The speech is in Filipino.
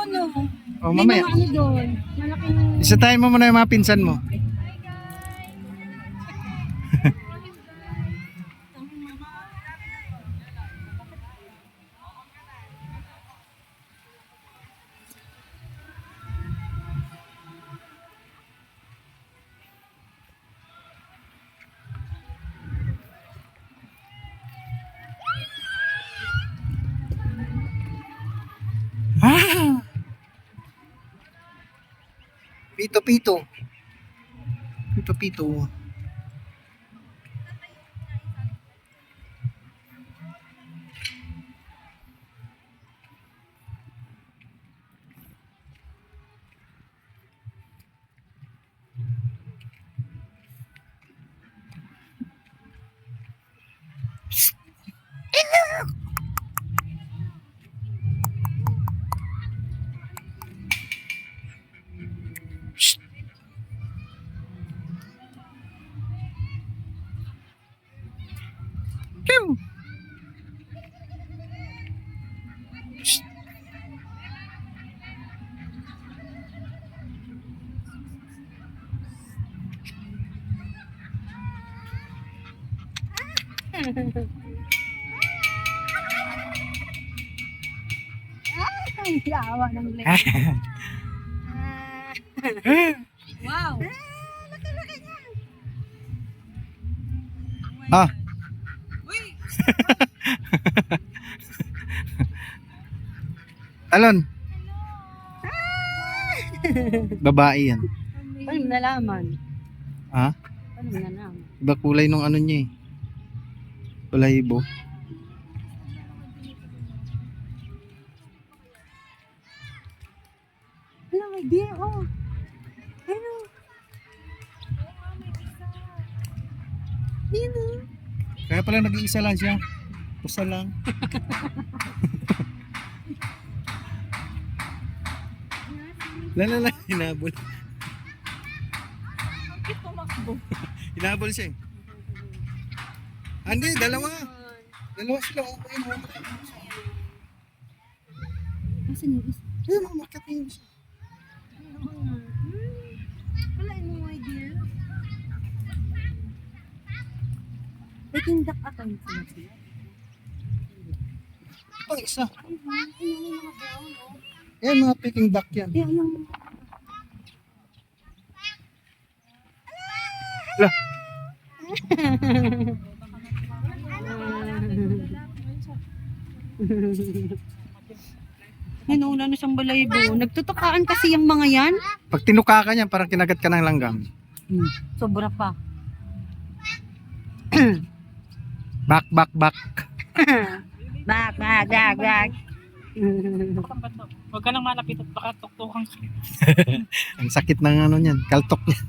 ano. Oh, May mamaya. mga ano doon. Malaking... Isa tayo mo muna yung mga pinsan mo. Ah! Pito, pito. Pito, pito. Shh. Pew. Shh. Ay, awa ng leg. Wow. Laki-laki niya. Ah. Uy. Talon. Babae yan. Ano nalaman? Ha? Ano nalaman? Iba kulay nung ano niya eh. Balahibo. Wala, may deer, oh. Ano? Ano? Kaya pala nag-iisa lang siya. Pusa lang. Lala, hinabol. Hinabol siya eh. Hindi, dalawa. Dalawa sila. Okay, Asan yung isa? ayun, makat na yung isa. Wala mo my dear. Peking duck account sila sila. Ito, isa. Ay, yung mga brown, oh. Yan, mga Peking duck yan. Eh, yung... Lah. Yan, wala na siyang balaybo. Nagtutukaan kasi yung mga yan. Pag tinuka ka niyan, parang kinagat ka ng langgam. Sobra pa. Back, back, back. Back, back, back, back. Huwag ka nang malapit at baka tuktukan ka. Ang sakit ng ano niyan, kaltok niyan.